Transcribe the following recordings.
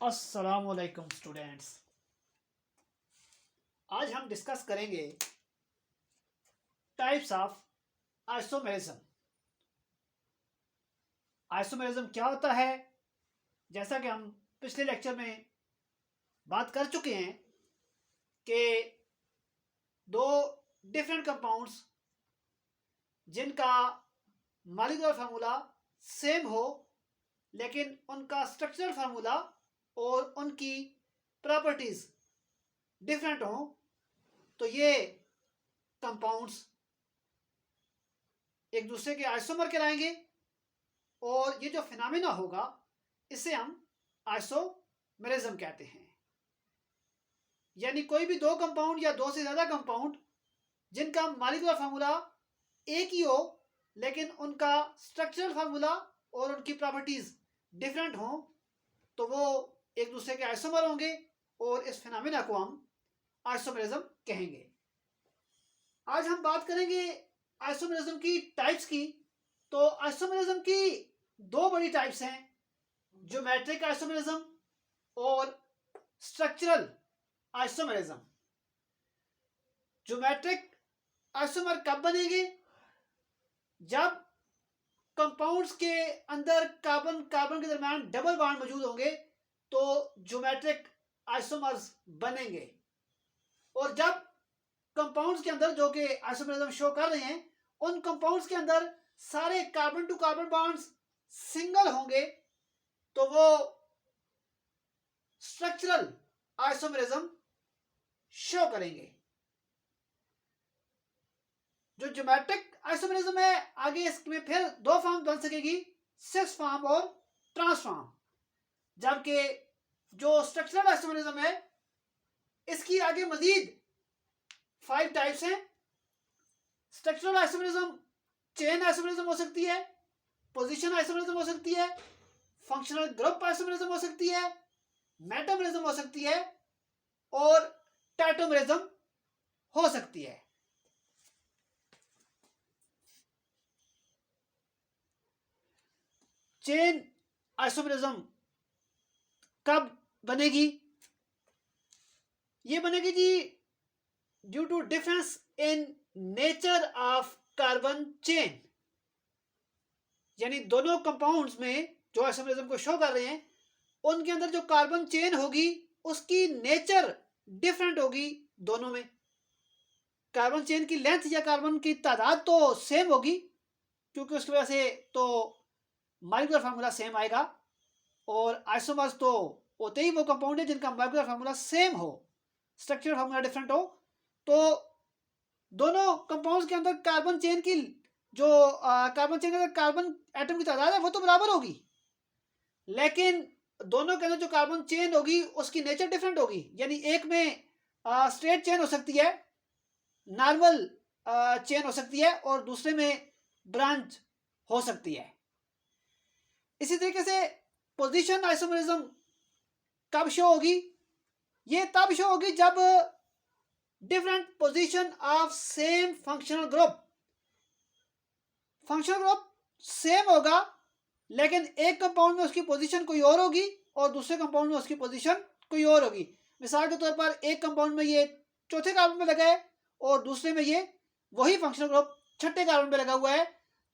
अस्सलामुअलैकुम स्टूडेंट्स। आज हम डिस्कस करेंगे टाइप्स ऑफ आइसोमेरिज्म। आइसोमेरिज्म क्या होता है? जैसा कि हम पिछले लेक्चर में बात कर चुके हैं कि दो डिफरेंट कंपाउंड्स जिनका मॉलिक्यूलर फार्मूला सेम हो लेकिन उनका स्ट्रक्चरल फार्मूला और उनकी प्रॉपर्टीज डिफरेंट हो, तो ये कंपाउंड्स एक दूसरे के आइसोमर कहलाएंगे और ये जो फिनोमेना होगा इसे हम आइसोमेरिज्म कहते हैं। यानी कोई भी दो कंपाउंड या दो से ज़्यादा कंपाउंड जिनका मॉलिक्यूलर फार्मूला एक ही हो लेकिन उनका स्ट्रक्चरल फार्मूला और उनकी प्रॉपर्टीज डिफरेंट हो, तो वो एक दूसरे के आइसोमर होंगे और इस फिनोमेना को हम आइसोमेरिज्म कहेंगे। आज हम बात करेंगे आइसोमेरिज्म की टाइप्स की। तो आइसोमेरिज्म की दो बड़ी टाइप्स हैं, ज्योमेट्रिक आइसोमेरिज्म और स्ट्रक्चरल आइसोमेरिज्म। ज्योमेट्रिक आइसोमर कब बनेंगे? जब कंपाउंड्स के अंदर कार्बन कार्बन के दरमियान डबल बॉन्ड मौजूद होंगे तो ज्योमेट्रिक आइसोमर्स बनेंगे। और जब कंपाउंड्स के अंदर जो कि आइसोमेरिज्म शो कर रहे हैं उन कंपाउंड्स के अंदर सारे carbon to carbon bonds single होंगे तो वो स्ट्रक्चरल आइसोमेरिज्म शो करेंगे। जो ज्योमेट्रिक आइसोमेरिज्म है आगे इसमें फिर दो फॉर्म बन सकेगी, सिस फॉर्म और ट्रांसफॉर्म। जबकि जो स्ट्रक्चरल आइसोमेरिज्म है इसकी आगे मजीद 5 टाइप्स हैं। स्ट्रक्चरल आइसोमेरिज्म चेन आइसोमेरिज्म हो सकती है, पोजीशन आइसोमेरिज्म हो सकती है, फंक्शनल ग्रुप आइसोमेरिज्म हो सकती है, मेटामेरिज्म हो सकती है और टैटोमेरिज्म हो सकती है। चेन आइसोमेरिज्म कब बनेगी? ये बनेगी जी due to difference in nature of carbon chain. यानी दोनों कंपाउंड्स में जो आइसोमेरिज्म को शो कर रहे हैं उनके अंदर जो कार्बन चेन होगी उसकी नेचर डिफरेंट होगी दोनों में। कार्बन चेन की लेंथ या कार्बन की तादाद तो सेम होगी क्योंकि उसकी वजह से तो मॉलिक्यूलर फार्मूला सेम आएगा, और आइसोमर्स तो होते ही वो कंपाउंड है जिनका मॉलिक्यूलर फार्मूला सेम हो, स्ट्रक्चरल फार्मूला डिफरेंट हो। तो दोनों कंपाउंड्स के अंदर कार्बन चेन की जो कार्बन चेन के अंदर कार्बन एटम की तादाद है वो तो बराबर होगी, लेकिन दोनों के अंदर जो कार्बन चेन होगी उसकी नेचर डिफरेंट होगी। यानी एक में स्ट्रेट चेन हो सकती है, नॉर्मल चेन हो सकती है, और दूसरे में ब्रांच हो सकती है। इसी तरीके से पोजीशन आइसोमेरिज्म कब शो होगी? ये तब शो होगी जब different position of same functional group same होगा लेकिन एक कंपाउंड में उसकी पोजीशन कोई और होगी और दूसरे कंपाउंड में उसकी पोजीशन कोई और होगी। मिसाल के तौर पर एक कंपाउंड में ये चौथे कार्बन में लगा है और दूसरे में ये वही फंक्शनल ग्रुप छठे कार्बन में लगा हुआ है,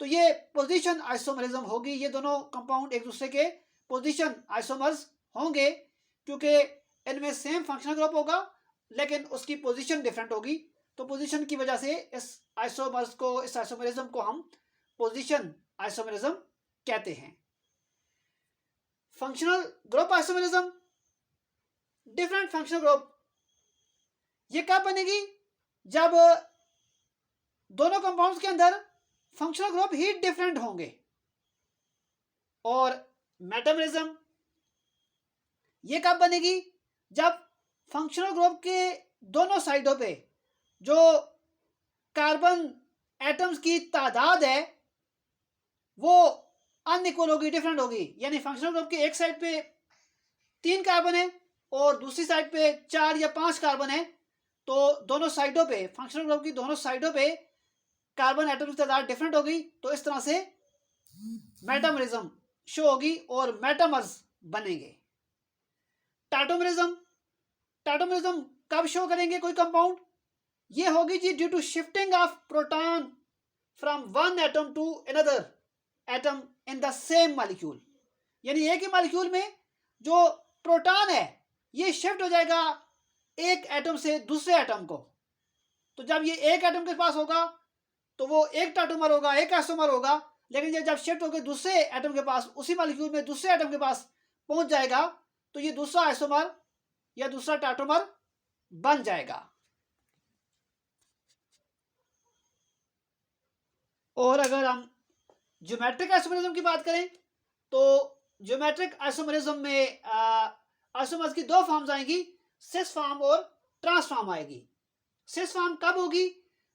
तो ये पोजीशन आइसोमेरिज्म होगी। ये दोनों कंपाउंड एक दूसरे के पोजीशन आइसोमर्स होंगे क्योंकि इनमें सेम फंक्शनल ग्रुप होगा लेकिन उसकी पोजीशन डिफरेंट होगी। तो पोजीशन की वजह से इस आइसोमेरिज्म को हम पोजीशन आइसोमेरिज्म कहते हैं। Functional group isomerism, different functional group, ये कब बनेगी? जब दोनों कंपाउंड्स के अंदर फंक्शनल ग्रुप ही डिफरेंट होंगे। और मेटामेरिज्म ये कब बनेगी? जब फंक्शनल ग्रुप के दोनों साइडों पे जो कार्बन एटम्स की तादाद है वो अनइक्वल होगी, डिफरेंट होगी। यानी फंक्शनल ग्रुप के एक साइड पे 3 कार्बन है और दूसरी साइड पे 4 या 5 कार्बन है, तो दोनों साइडों पे फंक्शनल ग्रुप की दोनों साइडों पे कार्बन एटम की तादाद डिफरेंट होगी। तो इस तरह से मेटामेरिज्म शो होगी और मेटामर्स बनेंगे। टाटोमरिज्म, टाटोमरिज्म कब शो करेंगे कोई कंपाउंड? ये होगी जी due to shifting of proton from one atom to another atom in the same molecule. यानी एक ही मॉलिक्यूल में जो प्रोटॉन है ये शिफ्ट हो जाएगा एक एटम से दूसरे एटम को। तो जब ये एक एटम के पास होगा तो वो एक टाटोमर होगा, एक आइसोमर होगा, लेकिन ये जब शिफ्ट होकर दूसरे एटम के पास, उसी मॉलिक्यूल में दूसरे एटम के पास पहुंच जाएगा तो ये दूसरा आइसोमर या दूसरा टाटोमर बन जाएगा। और अगर हम ज्योमेट्रिक आइसोमरिज्म की बात करें तो ज्योमेट्रिक आइसोमरिज्म में आइसोमर्स की दो फॉर्म्स आएंगी, सिस फॉर्म और ट्रांस फॉर्म आएगी। सिस फॉर्म कब होगी?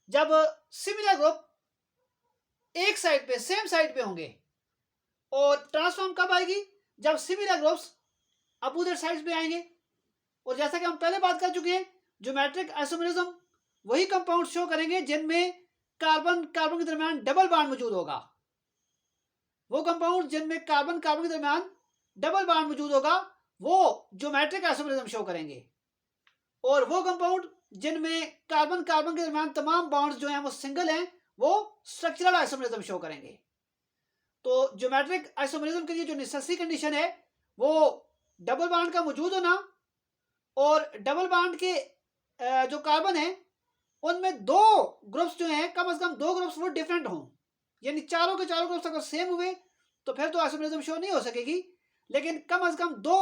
जब सिमिलर ग्रुप एक साइड पे, सेम साइड पे होंगे। और ट्रांसफॉर्म कब आएगी? जब सिमिलर ग्रुप्स अपोजिट साइड्स पे आएंगे। और जैसा कि हम पहले बात कर चुके हैं, ज्योमेट्रिक आइसोमरिज्म वही कंपाउंड शो करेंगे जिनमें कार्बन कार्बन के दरमियान डबल बॉन्ड मौजूद होगा। वो कंपाउंड जिनमें कार्बन कार्बन के दरमियान डबल बॉन्ड मौजूद होगा वो ज्योमेट्रिक आइसोमरिज्म शो करेंगे। और वो कंपाउंड जिनमें कार्बन कार्बन के दरमियान तमाम बॉन्ड्स जो हैं वो सिंगल हैं वो स्ट्रक्चरल आइसोमरिज्म शो करेंगे। तो ज्योमेट्रिक आइसोमरिज्म के लिए जो नेसेसरी कंडीशन है वो डबल बॉन्ड का मौजूद होना और डबल बॉन्ड के जो कार्बन है उनमें दो ग्रुप्स जो हैं, कम से कम दो ग्रुप्स वो डिफरेंट हों। यानी चारों के चारों ग्रुप्स अगर सेम हुए तो फिर तो आइसोमरिज्म शो नहीं हो सकेगी, लेकिन कम से कम दो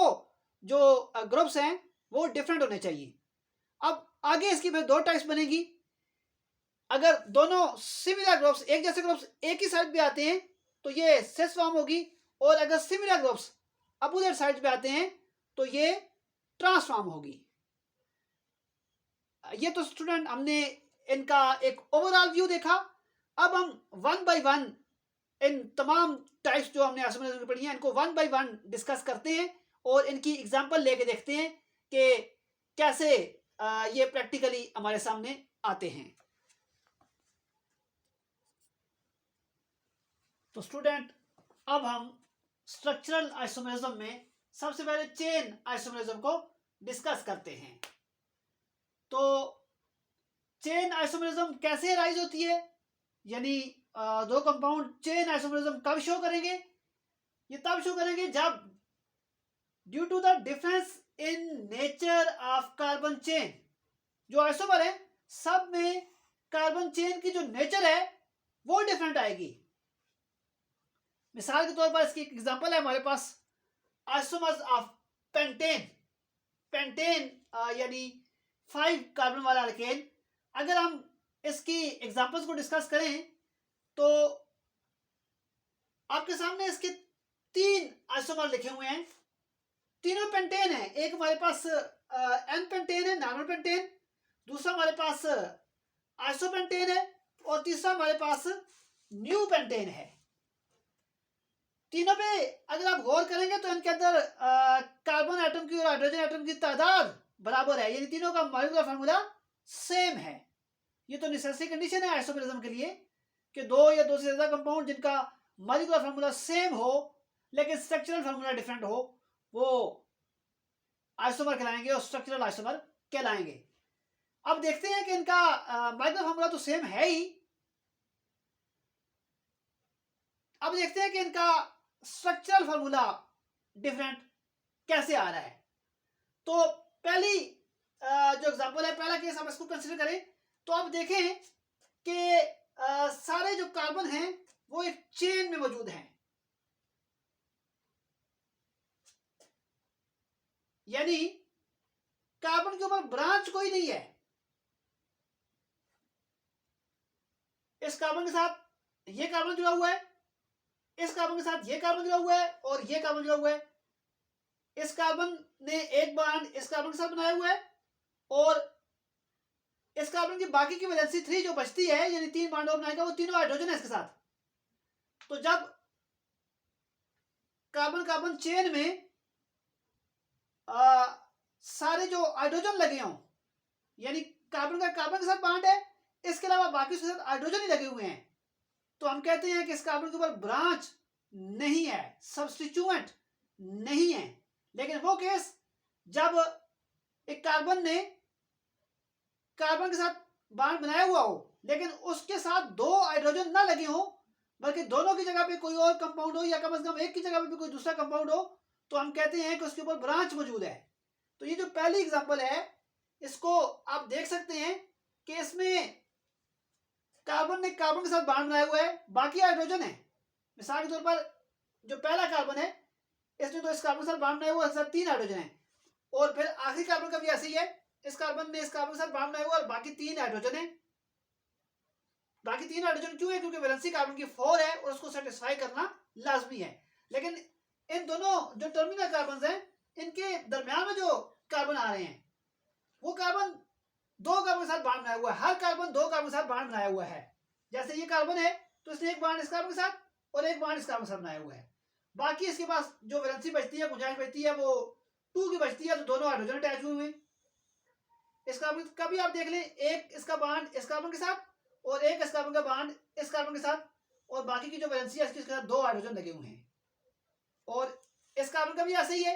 जो ग्रुप्स हैं वो डिफरेंट होने चाहिए। अब आगे इसकी फिर दो टाइप्स बनेगी। अगर दोनों सिमिलर ग्रुप्स, एक जैसे ग्रुप्स एक ही साइड पे आते हैं तो ये सिस फॉर्म होगी, और अगर सिमिलर ग्रुप्स अपोजिट साइड पे आते हैं तो ये ट्रांसफॉर्म होगी। ये तो स्टूडेंट हमने इनका एक ओवरऑल व्यू देखा। अब हम वन बाय वन इन तमाम टाइप्स जो हमने आइसोमरिज्म की पढ़ी हैं इनको वन बाय वन डिस्कस करते हैं और इनकी एग्जांपल लेके देखते हैं कि कैसे ये प्रैक्टिकली हमारे सामने आते हैं। तो स्टूडेंट अब हम स्ट्रक्चरल आइसोमरिज्म में सबसे पहले चेन आइसोमरिज्म को डिस्कस करते हैं। तो चेन आइसोमरिज्म कैसे राइज होती है, यानी दो कंपाउंड चेन आइसोमरिज्म कब शो करेंगे? ये तब शो करेंगे जब due to the difference in nature of carbon chain, जो आइसोमर है सब में कार्बन चेन की जो नेचर है वो डिफरेंट आएगी। मिसाल के तौर पर इसकी एक एग्जांपल है हमारे पास आइसोमर्स ऑफ पेंटेन। पेंटेन यानी 5 कार्बन वाला अल्केन। अगर हम इसकी एग्जांपल्स को डिस्कस करें तो आपके सामने इसके 3 आइसोमर लिखे हुए हैं, तीनों पेंटेन है। एक हमारे पास एन पेंटेन है, नॉर्मल पेंटेन, दूसरा हमारे पास आइसोपेंटेन है और तीसरा हमारे पास न्यू पेंटेन है। तीनों पे अगर आप गौर करेंगे तो इनके अंदर कार्बन एटम की और हाइड्रोजन एटम की तादाद बराबर है, यानी तीनों का मॉलिक्यूलर फार्मूला सेम है। ये तो नेसेसरी कंडीशन है आइसोमरिज्म के लिए कि दो या दो से ज्यादा कंपाउंड जिनका मॉलिक्यूलर फार्मूला सेम हो लेकिन स्ट्रक्चरल फार्मूला डिफरेंट हो वो आइसोमर कहलाएंगे और स्ट्रक्चरल आइसोमर कहलाएंगे। अब देखते हैं कि इनका मॉलिक्यूलर फार्मूला तो सेम है ही, अब देखते हैं कि इनका स्ट्रक्चरल फार्मूला डिफरेंट कैसे आ रहा है। तो पहली जो एग्जांपल है, पहला केस हम इसको कंसीडर करें तो आप देखें कि सारे जो कार्बन हैं वो एक चेन में मौजूद हैं, यानी कार्बन के ऊपर ब्रांच कोई नहीं है। इस कार्बन के साथ ये कार्बन जुड़ा हुआ है, इस कार्बन के साथ ये कार्बन जुड़ा हुआ है और ये कार्बन जुड़ा हुआ है। इस कार्बन ने एक बॉन्ड इस कार्बन के साथ बनाया हुआ है और इस कार्बन की बाकी की वैलेंसी 3 जो बचती है, यानी 3 बॉन्ड और बनाएगा, वो तीनों हाइड्रोजन है इसके साथ। तो जब कार्बन कार्बन चेन में सारे जो हाइड्रोजन लगे हों, यानी कार्बन का कार्बन के साथ बॉन्ड है, इसके अलावा बाकी के साथ हाइड्रोजन ही लगे हुए हैं, तो हम कहते हैं कि इस कार्बन के ऊपर ब्रांच नहीं है, सब्स्टिट्यूएंट नहीं है। लेकिन वो केस जब एक कार्बन ने कार्बन के साथ बॉन्ड बनाया हुआ हो लेकिन उसके साथ दो हाइड्रोजन ना लगे हो, बल्कि दोनों की जगह पे कोई और कंपाउंड हो या कम से कम एक की जगह पे कोई दूसरा कंपाउंड हो, तो हम कहते हैं कि उसके ऊपर ब्रांच मौजूद है। तो ये जो पहली एग्जांपल है, इसको आप देख सकते हैं कि इसमें कार्बन ने कार्बन के साथ बॉन्ड बनाया हुआ है, बाकी हाइड्रोजन है। मिसाल के तौर पर जो पहला कार्बन है, इसने तो इस कार्बन के साथ बॉन्ड बनाया हुआ है, 3 हाइड्रोजन है। और फिर आखिरी कार्बन का भी ऐसे ही है, इस कार्बन ने इस कार्बन के साथ बॉन्ड बनाया हुआ है और बाकी 3 हाइड्रोजन है। बाकी 3 हाइड्रोजन क्यों है? क्योंकि वैलेंसी कार्बन की 4 है और उसको सेटिस्फाई करना लाजमी है। लेकिन इन दोनों जो टर्मिनल कार्बन हैं, इनके दरमियान में जो कार्बन आ रहे हैं, वो कार्बन 2 कार्बन के साथ बॉन्ड बनाया हुआ है। हर कार्बन 2 कार्बन के साथ बॉन्ड बनाया हुआ है। जैसे ये कार्बन है तो इसने एक बॉन्ड इस कार्बन के साथ और एक बॉन्ड इस कार्बन के साथ बनाया हुआ है। बाकी इसके पास जो वैलेंसी बचती है, गुंजाइश बचती है, वो 2 की बचती है, तो दोनों हाइड्रोजन अटैच हुए हैं। इस कार्बन का भी आप देख लें, एक इसका बॉन्ड इस कार्बन के साथ और एक इस कार्बन का बॉन्ड इस कार्बन के साथ, और बाकी की जो वैलेंसी है इसके साथ 2 हाइड्रोजन लगे हुए हैं। और इस कार्बन का भी ऐसे ही है,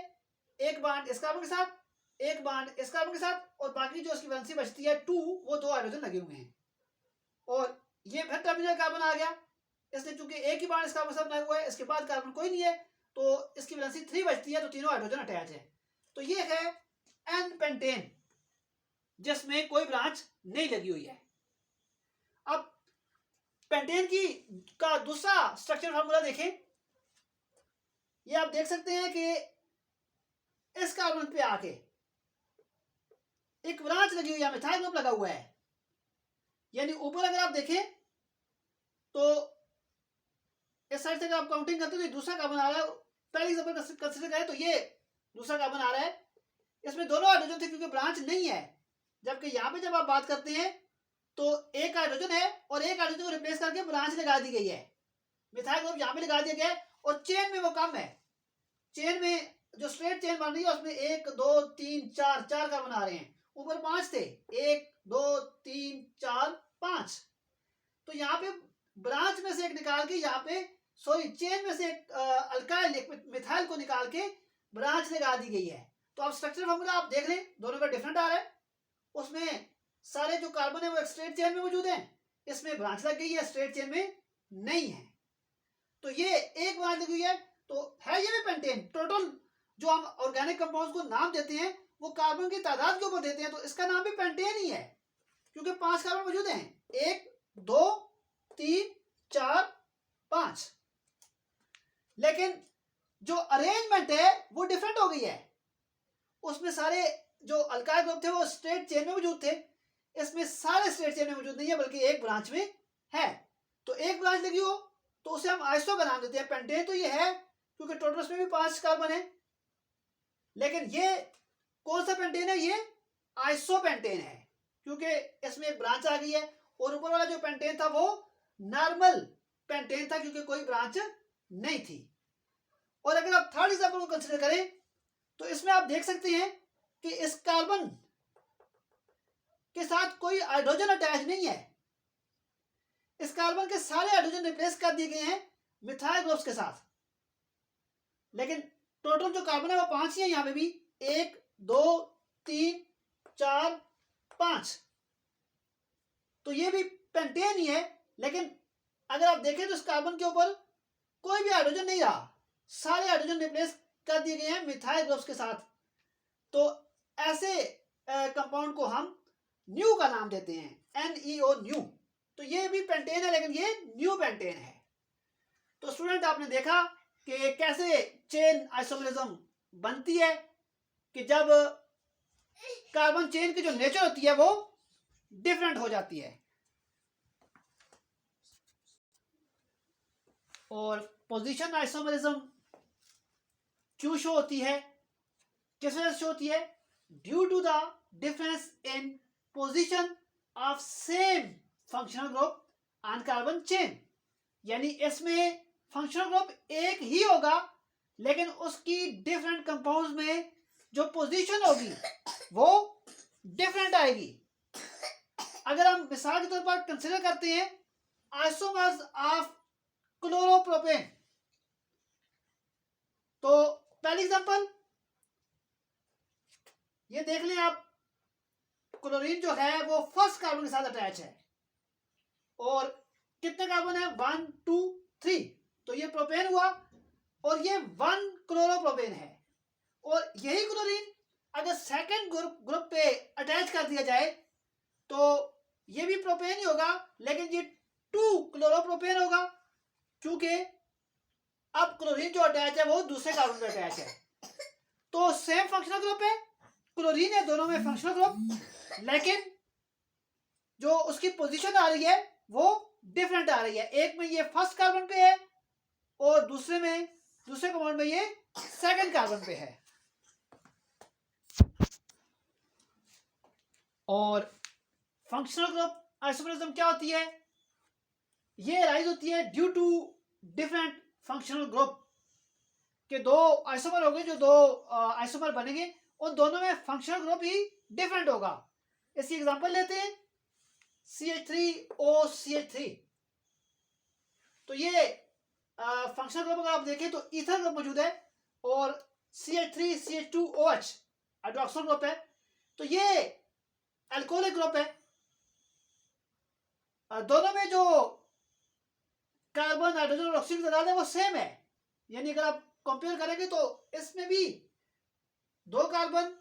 एक बॉन्ड इस कार्बन के साथ, एक बॉन्ड इस कार्बन के साथ, और बाकी जो उसकी वैलेंसी बचती है 2, वो 2 हाइड्रोजन लगे हुए हैं। और ये फिर टर्मिनल कार्बन आ गया, इसने चूंकि एक ही बॉन्ड इस कार्बन के साथ बनाया हुआ है, इसके बाद कार्बन कोई नहीं है, तो इसकी वैलेंसी 3 बचती है, तो तीनों हाइड्रोजन अटैच है। तो ये है एन पेंटेन, जिसमें कोई ब्रांच नहीं लगी हुई है। अब पेंटेन की का दूसरा स्ट्रक्चर फार्मूला देखें। ये आप देख सकते हैं कि इस कार्बन पे आके एक ब्रांच लगी हुई है, मिथाइल ग्रुप लगा हुआ है। यानी ऊपर अगर आप देखें तो इस साइड से अगर आप काउंटिंग करते हो तो दूसरा कार्बन आ रहा है। पहले एग्जांपल कंसीडर करें तो ये दूसरा कार्बन आ रहा है, इसमें दोनों हाइड्रोजन थे क्योंकि ब्रांच नहीं है। जबकि यहाँ पे जब आप बात करते हैं तो एक हाइड्रोजन है और एक हाइड्रोजन को रिप्लेस करके ब्रांच लगा दी गई है, मिथाइल ग्रुप यहाँ पे लगा दिया गया है। और चेन में वो कम है, चेन में जो स्ट्रेट चेन बन रही है उसमें 1 2 3 4 कार्बन आ रहे हैं, ऊपर 5 थे, 1 2 3 4 5। तो यहाँ पे ब्रांच में से एक निकाल के, यहाँ पे सॉरी चेन में से एक अल्काइल मिथाइल को निकाल के ब्रांच लगा दी गई है। तो आप स्ट्रक्चर फॉर्मूला आप देख लें, दोनों का डिफरेंट आ रहा है। उसमें सारे जो कार्बन है वो एक स्ट्रेट चेन में मौजूद है, इसमें ब्रांच लग गई है, स्ट्रेट चेन में नहीं है। तो ये एक ब्रांच लगी हुई है, तो है ये भी पेंटेन। टोटल जो हम ऑर्गेनिक कंपाउंड्स को नाम देते हैं वो कार्बन की तादाद के ऊपर देते हैं, तो इसका नाम भी पेंटेन ही है, क्योंकि 5 कार्बन मौजूद हैं, 1 2 3 4 5। लेकिन जो अरेंजमेंट है वो डिफरेंट हो गई है। उसमें सारे जो अल्काइल ग्रुप थे वो स्ट्रेट चेन में मौजूद थे, इसमें सारे स्ट्रेट चेन में मौजूद नहीं है, बल्कि एक ब्रांच में है। तो एक ब्रांच लगी हो तो उसे हम आइसो का नाम देते हैं। पेंटेन तो ये है क्योंकि टोटल उसमें भी 5 कार्बन है। लेकिन ये कौन सा पेंटेन है? ये आइसो पेंटेन है, क्योंकि इसमें एक ब्रांच आ गई है। और ऊपर वाला जो पेंटेन था वो नॉर्मल पेंटेन था, क्योंकि कोई ब्रांच नहीं थी। और अगर आप थर्ड एग्जांपल को कंसीडर करें तो इसमें आप देख सकते हैं कि इस कार्बन के साथ कोई हाइड्रोजन अटैच नहीं है। इस कार्बन के सारे हाइड्रोजन रिप्लेस कर दिए गए हैं मिथाइल ग्रुप्स के साथ। लेकिन टोटल जो कार्बन है वो 5 ही है, यहां पे भी 1 2 3 4 5। तो ये भी पेंटेन ही है। लेकिन अगर आप देखें तो इस कार्बन के ऊपर कोई भी हाइड्रोजन नहीं रहा, सारे हाइड्रोजन रिप्लेस कर दिए गए हैं मिथाइल ग्रुप्स के साथ। तो ऐसे कंपाउंड को हम न्यू का नाम देते हैं, NEO न्यू। तो ये भी पेंटेन है, लेकिन ये न्यू पेंटेन है। तो स्टूडेंट आपने देखा कि कैसे चेन आइसोमरिज्म बनती है, कि जब कार्बन चेन की जो नेचर होती है वो डिफरेंट हो जाती है। और पोजीशन आइसोमरिज्म क्यों शो होती है, किस वजह से शो होती है? Due to the difference in position of same functional group on carbon chain. यानी इसमें फंक्शनल ग्रुप एक ही होगा, लेकिन उसकी डिफरेंट कंपाउंड्स में जो पोजीशन होगी वो डिफरेंट आएगी। अगर हम मिसाल के तौर पर कंसीडर करते हैं आइसोमर्स ऑफ क्लोरोप्रोपेन, तो पहली एग्जांपल ये देख लें आप, क्लोरीन जो है वो फर्स्ट कार्बन के साथ अटैच है और कितने कार्बन है, 1 2 3, तो ये प्रोपेन हुआ और ये 1 क्लोरोप्रोपेन है। और यही क्लोरीन अगर सेकंड ग्रुप पे अटैच कर दिया जाए तो ये भी प्रोपेन ही होगा, लेकिन ये 2 क्लोरोप्रोपेन होगा, क्योंकि अब क्लोरीन जो अटैच है वो दूसरे कार्बन पे अटैच है। तो सेम फंक्शनल ग्रुप है, क्लोरीन है दोनों में फंक्शनल ग्रुप, लेकिन जो उसकी पोजीशन आ रही है वो डिफरेंट आ रही है। एक में ये फर्स्ट कार्बन पे है और दूसरे कंपाउंड में ये सेकंड कार्बन पे है। और फंक्शनल ग्रुप आइसोमरिज्म क्या होती है, ये राइज होती है due to different functional group के दो आइसोमर हो गए, जो दो आइसोमर बनेंगे उन दोनों में फंक्शनल ग्रुप ही डिफरेंट होगा। इसकी एग्जांपल लेते हैं CH3OCH3। तो ये फंक्शनल ग्रुप अगर आप देखें तो ईथर ग्रुप मौजूद है और CH3CH2OH हाइड्रोक्सिल ग्रुप है, तो ये अल्कोहलिक ग्रुप है। दोनों में जो कार्बन हाइड्रोजन और ऑक्सीजन की तादाद है वो सेम है, यानी अगर आप कंपेयर करेंगे तो इसमें भी 2 कार्बन,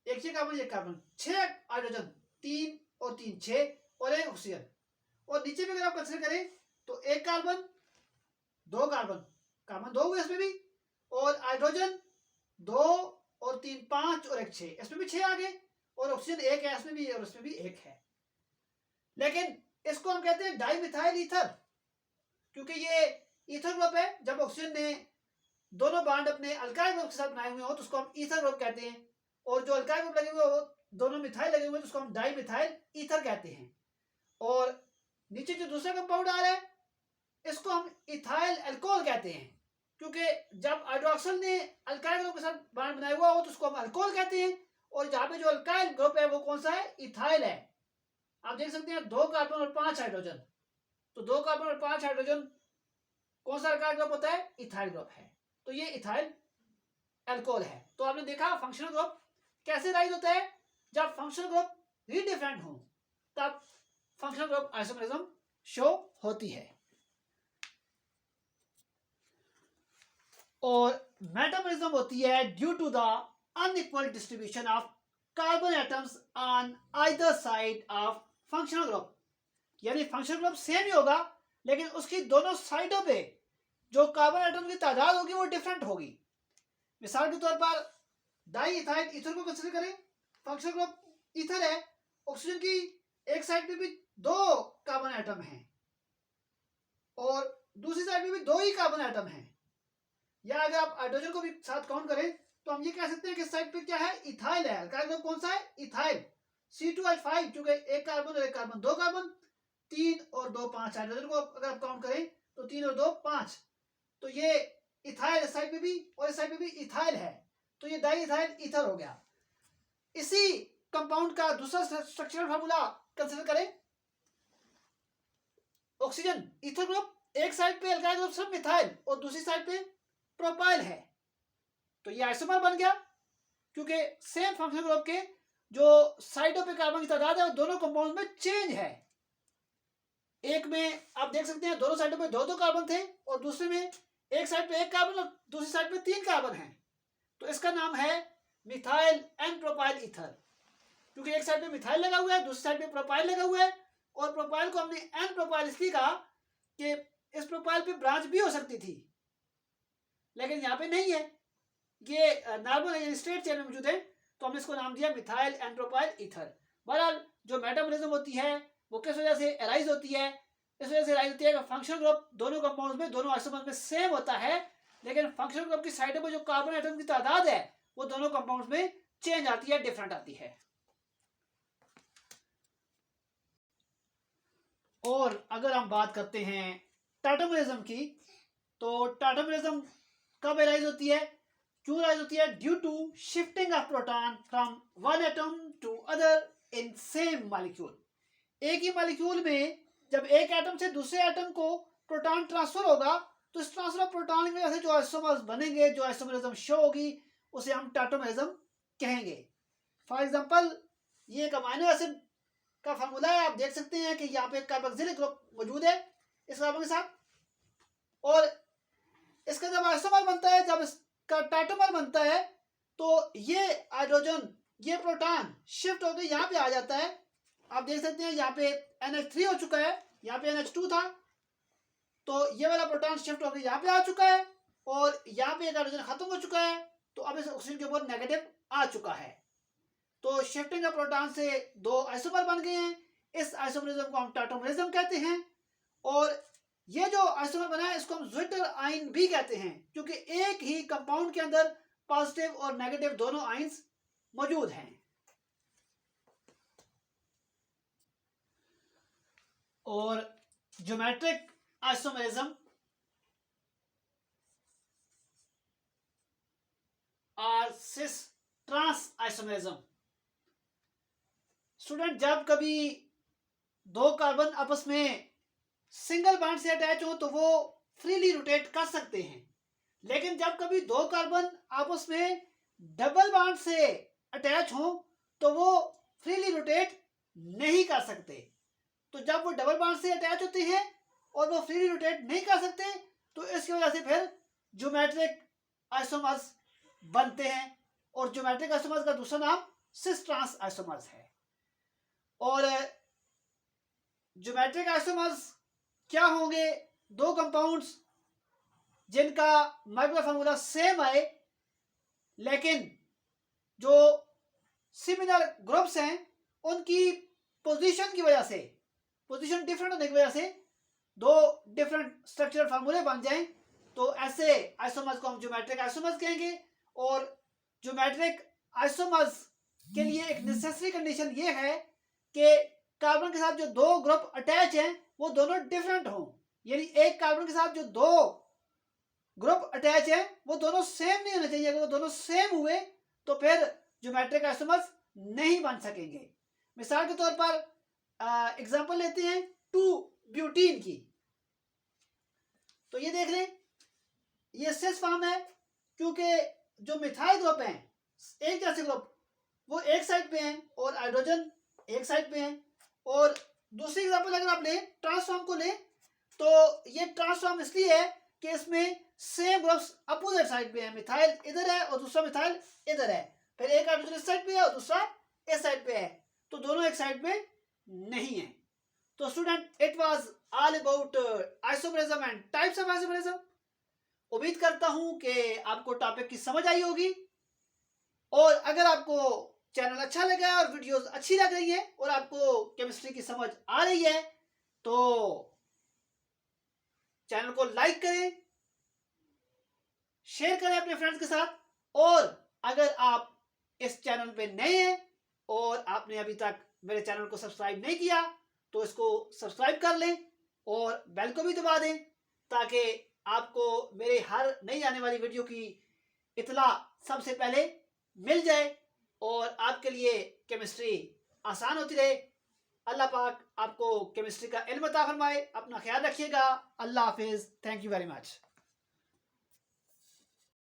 एक कार्बन 6 हाइड्रोजन, 3 और 3 6 और 1 ऑक्सीजन। और नीचे भी अगर आप कंसीडर करें तो 1 कार्बन 2 कार्बन 2 हुए इसमें भी, और हाइड्रोजन 2 और 3 5 और 1 6, इसमें भी 6 आ गए, और ऑक्सीजन 1 है इसमें भी और इसमें भी 1 है। लेकिन इसको हम कहते हैं डाइमिथाइल ईथर, क्योंकि ये ईथर ग्रुप है। जब ऑक्सीजन ने दोनों बांड अपने अल्काइल ग्रुप के साथ बनाए हुए हो तो उसको हम ईथर ग्रुप कहते हैं, और जो अल्काइल ग्रुप लगे हुए हो दोनों मिथाइल लगे हुए तो उसको हम डाइमिथाइल ईथर कहते हैं। और नीचे जो दूसरा कंपाउंड आ रहा है इसको हम इथाइल अल्कोहल कहते हैं, क्योंकि जब हाइड्रोक्सिल ने अल्काइल ग्रुप के साथ बांड बनाया हुआ हो तो उसको हम अल्कोहल कहते हैं, और जहां पे जो अल्काइल ग्रुप है वो कौन सा है, इथाइल है। आप देख सकते हैं 2 कार्बन और 5 हाइड्रोजन, तो 2 कार्बन और 5 हाइड्रोजन कौन सा अल्काइल ग्रुप होता है, इथाइल ग्रुप है, तो ये इथाइल अल्कोहल है। तो आपने देखा फंक्शनल ग्रुप कैसे राइज होता है, जब फंक्शनल ग्रुप ही डिफरेंट हो तब फंक्शनल ग्रुप आइसोमरिज्म शो होती है। और मेटामरिज्म होती है due to the unequal distribution of carbon atoms on either side of functional group, यानी फंक्शनल ग्रुप सेम ही होगा लेकिन उसकी दोनों साइडों पे जो कार्बन एटम की तादाद होगी वो डिफरेंट होगी। मिसाल के तौर पर डाई इथाइल ईथर को कंसीडर करें, फंक्शनल ग्रुप ईथर है, ऑक्सीजन की एक साइड पे भी 2 कार्बन एटम हैं और दूसरी साइड पे भी 2 ही कार्बन एटम हैं, या अगर आप हाइड्रोजन को भी साथ काउंट करें तो हम ये कह सकते हैं कि साइड पे क्या है, इथाइल है। अल्काइल ग्रुप कौन सा है, इथाइल, C2H5, क्योंकि 1 कार्बन और 1 कार्बन 2 कार्बन, 3 और 2 5, हाइड्रोजन को अगर आप काउंट करें तो 3 और 2 5, तो ये इथाइल इस साइड पे भी और इस साइड पे भी इथाइल है, तो ये डाई इथाइल ईथर हो गया। इसी कंपाउंड का दूसरा स्ट्रक्चरल फार्मूला कंसीडर करें, ऑक्सीजन ईथर ग्रुप, एक साइड पे अल्काइल ग्रुप सब मिथाइल और दूसरी साइड पे प्रोपाइल है, तो ये आइसोमर बन गया, क्योंकि सेम फंक्शनल ग्रुप के जो साइडों पे कार्बन की तादाद है दोनों कंपाउंड में चेंज है। एक में आप देख सकते हैं दोनों साइडों पे 2 कार्बन थे और दूसरे में एक साइड पे 1 कार्बन और दूसरी साइड पे 3 कार्बन है, तो इसका नाम है मिथाइल एन प्रोपाइल ईथर, क्योंकि एक साइड पे मिथाइल लगा हुआ है दूसरी साइड पे प्रोपाइल लगा हुआ है, और प्रोपाइल को हमने एन प्रोपाइल इसलिए कहा कि इस प्रोपाइल पे ब्रांच भी हो सकती थी लेकिन यहाँ पे नहीं है, ये नॉर्मल स्ट्रेट चेन में मौजूद है, तो हमने इसको नाम दिया मिथाइल एन प्रोपाइल ईथर। बहरहाल जो मेटाबॉलिज्म होती है वो किस वजह से अराइज होती है, इस वजह से अराइज होती है कि फंक्शनल ग्रुप दोनों कंपाउंड्स में दोनों आइसोमर्स में सेम होता है, लेकिन फंक्शनल ग्रुप की साइडों पर जो कार्बन एटम की तादाद है वो दोनों कंपाउंड्स में चेंज आती है, डिफरेंट आती है। और अगर हम बात करते हैं टाटोमरिज्म की, तो टाटोमरिज्म कब अराइज होती है, क्यों अराइज होती है, due to shifting of proton from one atom to other in same molecule. एक ही मॉलिक्यूल में जब एक एटम से दूसरे एटम को प्रोटॉन ट्रांसफर होगा तो इस ट्रांसफर ऑफ प्रोटॉन की वजह से जो आइसोमर्स बनेंगे, जो आइसोमरिज्म शो होगी, उसे हम टाटोमरिज्म कहेंगे। फॉर एग्जांपल ये एक अमीनो एसिड का फार्मूला है, आप देख सकते हैं कि यहाँ पे कार्बोक्सिलिक ग्रुप मौजूद है इस कार्बन के साथ, और इसका जब आइसोमर बनता है, जब इसका टाइटोमर बनता है, तो ये हाइड्रोजन, ये प्रोटॉन शिफ्ट होकर यहाँ पे आ जाता है। आप देख सकते हैं यहाँ पे NH3 हो चुका है, यहाँ पे NH2 था, तो ये वाला प्रोटॉन शिफ्ट होकर यहाँ पे आ चुका है, और यहाँ पे एक हाइड्रोजन खत्म हो चुका है, तो अब इस ऑक्सीजन के ऊपर नेगेटिव आ चुका है। तो शिफ्टिंग ऑफ प्रोटॉन से दो आइसोमर बन गए हैं। इस आइसोमरिज्म को हम टाटोमरिज्म कहते हैं, और ये जो आइसोमर बना है इसको हम ज्विटर आयन भी कहते हैं, क्योंकि एक ही कंपाउंड के अंदर पॉजिटिव और नेगेटिव दोनों आयन्स मौजूद हैं। और ज्योमेट्रिक आइसोमरिज्म और सिस ट्रांस आइसोमरिज्म। स्टूडेंट, जब कभी दो कार्बन आपस में सिंगल बॉन्ड से अटैच हो तो वो फ्रीली रोटेट कर सकते हैं, लेकिन जब कभी दो कार्बन आपस में डबल बॉन्ड से अटैच हो तो वो फ्रीली रोटेट नहीं कर सकते। तो जब वो डबल बॉन्ड से अटैच होते हैं और वो फ्रीली रोटेट नहीं कर सकते, तो इसकी वजह से फिर ज्योमेट्रिक आइसोमर्स बनते हैं, और ज्योमेट्रिक आइसोमर्स का दूसरा नाम सिस ट्रांस आइसोमर्स है। और ज्योमेट्रिक आइसोमर्स क्या होंगे? दो कंपाउंड्स जिनका मॉलिक्यूलर फार्मूला सेम आए, लेकिन जो सिमिलर ग्रुप्स हैं उनकी पोजीशन की वजह से, पोजीशन डिफरेंट होने की वजह से दो डिफरेंट स्ट्रक्चरल फार्मूले बन जाएं, तो ऐसे आइसोमर्स को हम ज्योमेट्रिक आइसोमर्स कहेंगे। और ज्योमेट्रिक आइसोमर्स के लिए एक नेसेसरी कंडीशन ये है कि कार्बन के साथ जो दो ग्रुप अटैच हैं वो दोनों डिफरेंट हों, यानी एक कार्बन के साथ जो दो ग्रुप अटैच हैं वो दोनों सेम नहीं होने चाहिए। अगर वो दोनों सेम हुए तो फिर ज्योमेट्रिक आइसोमर्स नहीं बन सकेंगे। मिसाल के तौर पर एग्जांपल लेते हैं 2-ब्यूटीन की, तो ये देख लें, ये सिस फॉर्म है, क्योंकि जो मिथाइल ग्रुप हैं, एक जैसे ग्रुप, वो एक साइड पे हैं और हाइड्रोजन एक साइड पे हैं। और दूसरी एग्जांपल अगर आप लें, ट्रांसफॉर्म को लें, तो ये ट्रांसफॉर्म इसलिए है कि इसमें सेम ग्रुप्स अपोजिट साइड पे हैं, मिथाइल इधर है और दूसरा मिथाइल इधर है, फिर एक हाइड्रोजन इस साइड पे है और दूसरा इस साइड पे है, तो दोनों एक साइड पे नहीं है। तो student, it was all about isomerism and types of isomerism. उम्मीद करता हूं कि आपको टॉपिक की समझ आई होगी, और अगर आपको चैनल अच्छा लगा है और वीडियोस अच्छी लग रही है और आपको केमिस्ट्री की समझ आ रही है, तो चैनल को लाइक करें, शेयर करें अपने फ्रेंड्स के साथ, और अगर आप इस चैनल पे नए हैं और आपने अभी तक मेरे चैनल को सब्सक्राइब नहीं किया तो इसको सब्सक्राइब कर लें और बेल को भी दबा दें, ताकि आपको मेरे हर नई आने वाली वीडियो की इतला सबसे पहले मिल जाए और आपके लिए केमिस्ट्री आसान होती रहे। अल्लाह पाक आपको केमिस्ट्री का इल्म अता फरमाए। अपना ख्याल रखिएगा। अल्लाह हाफिज़। Thank you very much.